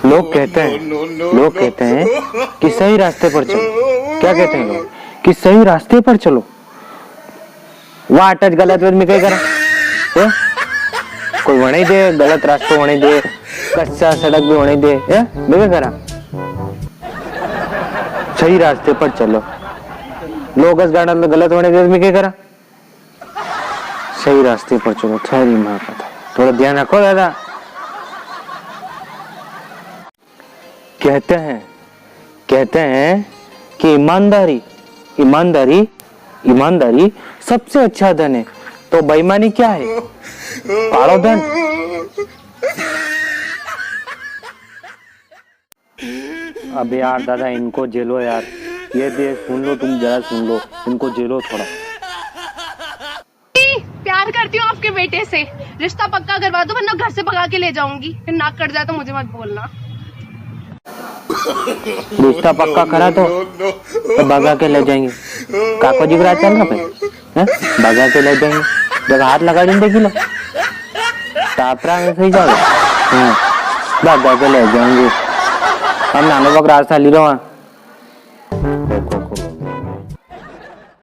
लोग कहते हैं कि सही रास्ते पर चलो। क्या कहते हैं लोग? कि सही रास्ते पर चलो। वहां टच गलत में कहीं करा है? कोई वणे दे गलत रास्ते होने दे, कच्चा सड़क भी होने दे, मैं करा सही रास्ते पर चलो। लोग इस गाड़ा में गलत होने दे, मैं क्या करा सही रास्ते पर चलो। थारी माँ का था, थोड़ा ध्यान रखो दादा। कहते हैं कि ईमानदारी सबसे अच्छा धन है। तो बेईमानी क्या है? कालो धन। अब यार दादा इनको झेलो यार, ये देख सुन लो, तुम जरा सुन लो, इनको झेलो थोड़ा। प्यार करती हूँ आपके बेटे से, रिश्ता पक्का करवा दो वरना घर से भगा के ले जाऊंगी। फिर नाक कट जाए तो मुझे मत बोलना। रिश्ता पक्का करा तो भगा के ले जाएंगे। काको जी को चल रहा भगा के ले जाएंगे। जब हाथ लगा देंगे किलो टापरा में सही जाओगे। भगा के ले जाएंगे। हम नानो बक रास्ता ली रहा